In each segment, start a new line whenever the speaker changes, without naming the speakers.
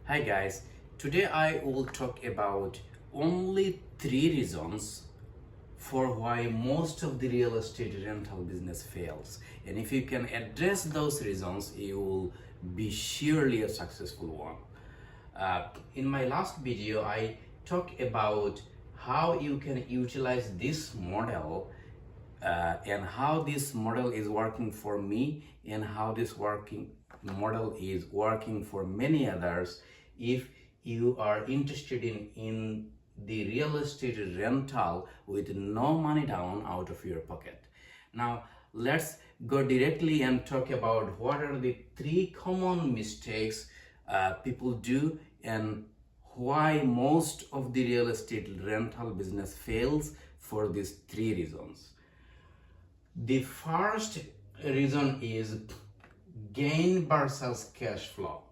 Hi guys, today I will talk about only 3 reasons for why most of the real estate rental business fails. And if you can address those reasons, you will be surely a successful one. In my last video, I talked about how you can utilize this model and how this model is working for me and how this working model is working for many others if you are interested in the real estate rental with no money down out of your pocket. Now let's go directly and talk about what are the 3 common mistakes people do and why most of the real estate rental business fails for these 3 reasons. The first reason is gain versus cash flow.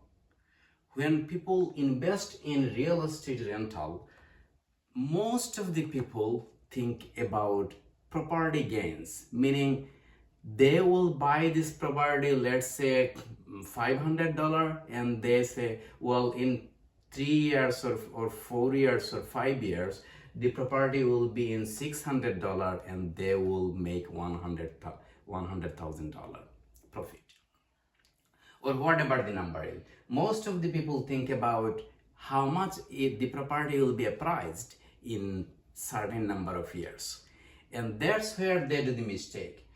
When people invest in real estate rental, most of the people think about property gains, meaning they will buy this property, let's say $500, and they say, well, in 3 years or 4 years or 5 years, the property will be in $600 and they will make $100,000 profit. Or whatever the number is. Most of the people think about how much the property will be appraised in certain number of years. And that's where they do the mistake.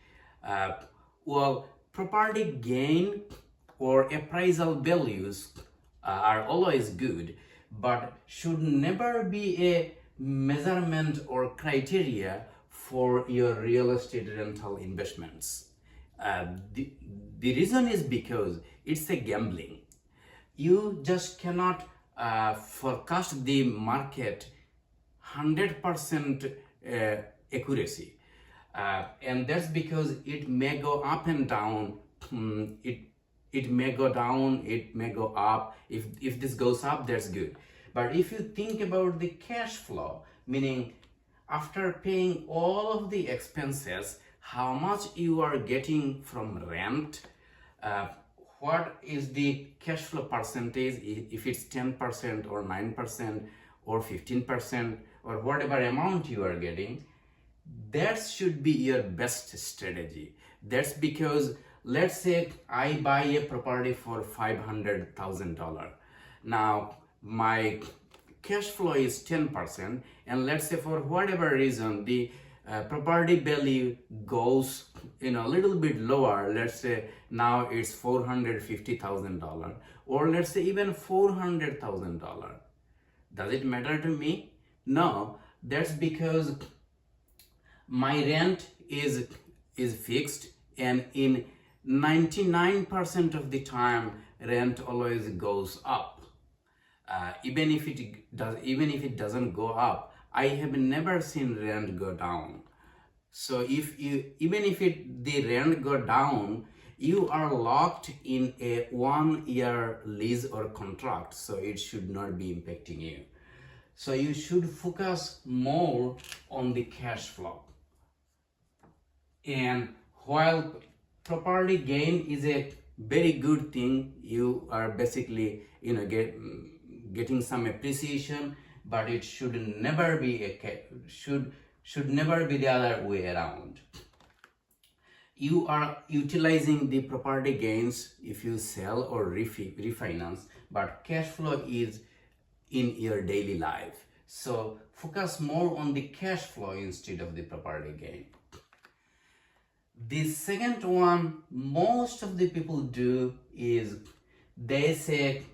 Property gain or appraisal values are always good, but should never be a measurement or criteria for your real estate rental investments. The reason is because it's a gambling. You just cannot forecast the market 100% accuracy. And that's because it may go up and down. It may go down, it may go up. If this goes up, that's good. But if you think about the cash flow, meaning after paying all of the expenses, how much you are getting from rent, what is the cash flow percentage, if it's 10% or 9% or 15% or whatever amount you are getting, that should be your best strategy. That's because, let's say I buy a property for $500,000. Now my cash flow is 10%, and let's say for whatever reason the property value goes a little bit lower. Let's say now it's $450,000, or let's say even $400,000. Does it matter to me? No, that's because my rent is fixed, and in 99% of the time rent always goes up. Even if it doesn't go up, I have never seen rent go down. So even if the rent go down, you are locked in a 1-year lease or contract, so it should not be impacting you. So you should focus more on the cash flow. And while property gain is a very good thing, you are basically getting some appreciation, but it should never be the other way around. You are utilizing the property gains if you sell or refinance, but cash flow is in your daily life. So focus more on the cash flow instead of the property gain. The second one most of the people do is they say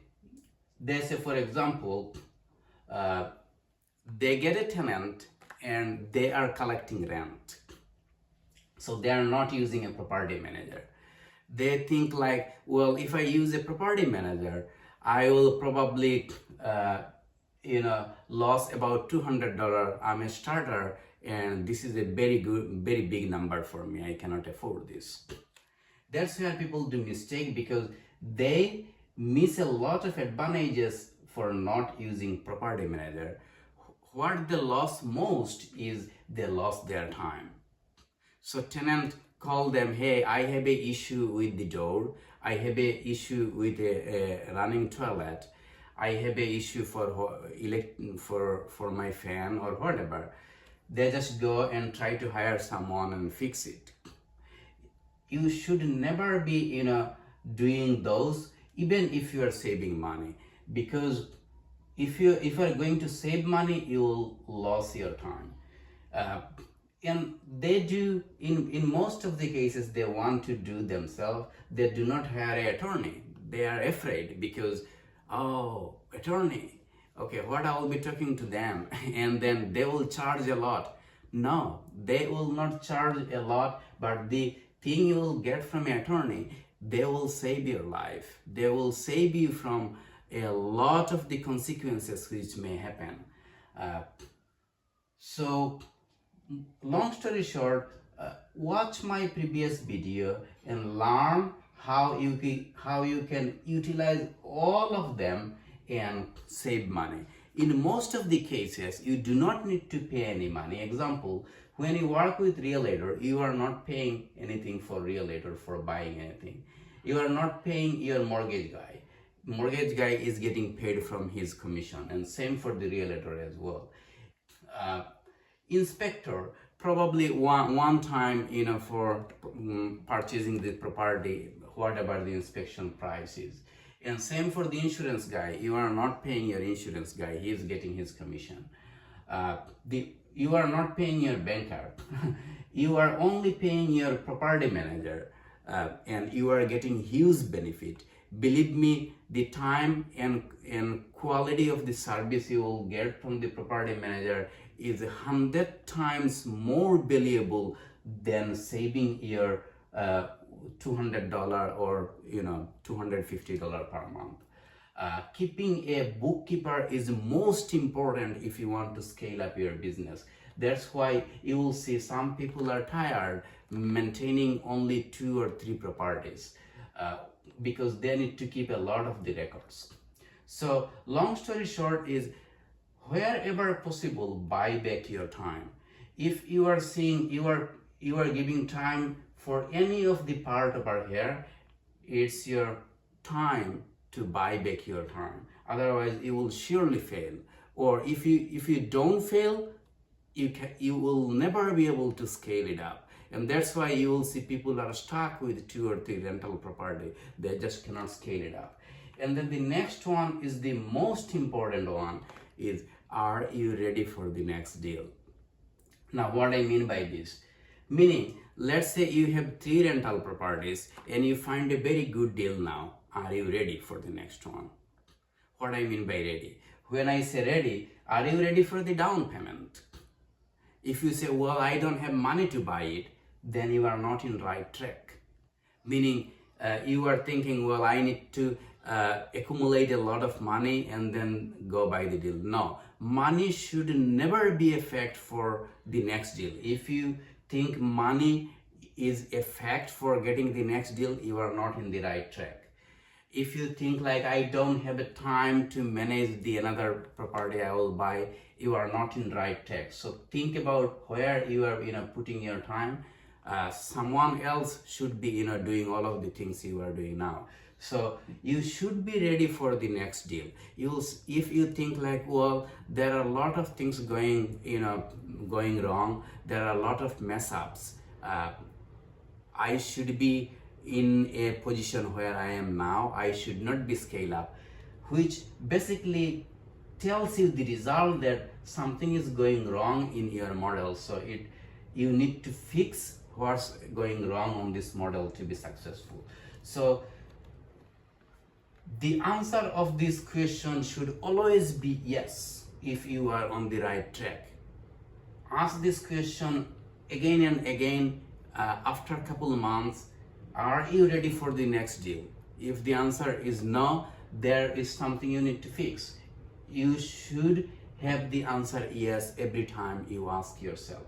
for example, they get a tenant and they are collecting rent. So they are not using a property manager. They think like, well, if I use a property manager, I will probably lose about $200. I'm a starter and this is a very big number for me. I cannot afford this. That's where people do mistake, because they miss a lot of advantages for not using property manager. What they lost most is they lost their time. So tenant call them, hey, I have a issue with the door, I have a issue with a running toilet, I have a issue for my fan or whatever. They just go and try to hire someone and fix it. You should never be doing those, even if you are saving money, because if you are going to save money, you will lose your time. And they do, in most of the cases, they want to do themselves. They do not hire an attorney. They are afraid because, oh, attorney, okay, what I will be talking to them and then they will charge a lot. No, they will not charge a lot, but the thing you will get from an attorney, they will save your life. They will save you from a lot of the consequences which may happen. So long story short, watch my previous video and learn how you can utilize all of them and save money. In most of the cases, you do not need to pay any money. Example, when you work with realtor, you are not paying anything for realtor for buying anything. You are not paying your mortgage guy. Mortgage guy is getting paid from his commission, and same for the realtor as well. Inspector, probably one time, for purchasing the property, whatever the inspection price is. And same for the insurance guy. You are not paying your insurance guy, he is getting his commission. You are not paying your banker. You are only paying your property manager, and you are getting huge benefit. Believe me, the time and quality of the service you will get from the property manager is 100 times more valuable than saving your $200 or $250 per month. Keeping a bookkeeper is most important if you want to scale up your business. That's why you will see some people are tired maintaining only 2 or 3 properties, because they need to keep a lot of the records. So long story short is, wherever possible, buy back your time. If you are seeing you are giving time for any of the part over here, it's your time to buy back your time. Otherwise, you will surely fail. Or if you don't fail, you will never be able to scale it up. And that's why you will see people are stuck with 2 or 3 rental property. They just cannot scale it up. And then the next one is the most important one, is, are you ready for the next deal? Now, what I mean by this, meaning, let's say you have 3 rental properties and you find a very good deal now. Are you ready for the next one? What I mean by ready? When I say ready, are you ready for the down payment? If you say, well, I don't have money to buy it, then you are not in right track. Meaning, you are thinking, well, I need to accumulate a lot of money and then go buy the deal. No, money should never be a fact for the next deal. If you think money is a fact for getting the next deal, you are not in the right track. If you think like, I don't have the time to manage the another property I will buy, you are not in right track. So think about where you are putting your time. Someone else should be doing all of the things you are doing now. So you should be ready for the next deal. If you think like, well, there are a lot of things going wrong, there are a lot of mess ups, I should be in a position where I am now, I should not be scale up, which basically tells you the result that something is going wrong in your model. So you need to fix what's going wrong on this model to be successful. So the answer of this question should always be yes, if you are on the right track. Ask this question again and again after a couple of months. Are you ready for the next deal? If the answer is no, there is something you need to fix. You should have the answer yes every time you ask yourself.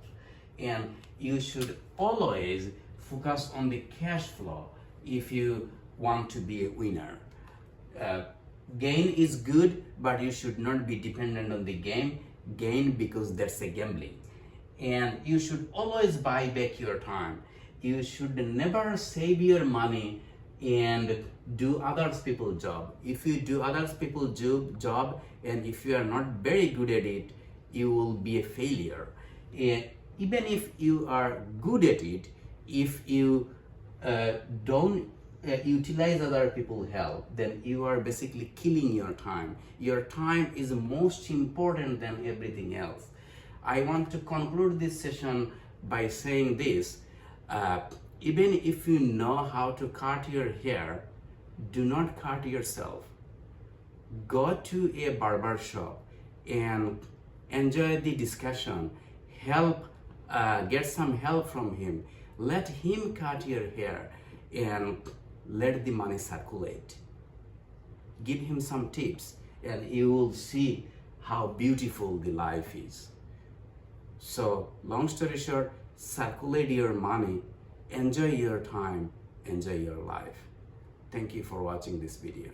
And you should always focus on the cash flow if you want to be a winner. Gain is good, but you should not be dependent on the gain because that's a gambling. And you should always buy back your time. You should never save your money and do others people's job. If you do others people's job and if you are not very good at it, you will be a failure. And even if you are good at it, if you don't utilize other people's help, then you are basically killing your time. Your time is most important than everything else. I want to conclude this session by saying this. Even if you know how to cut your hair, do not cut yourself. Go to a barber shop and enjoy the discussion. Get some help from him. Let him cut your hair and let the money circulate. Give him some tips and you will see how beautiful the life is. So, long story short, circulate your money, enjoy your time, enjoy your life. Thank you for watching this video.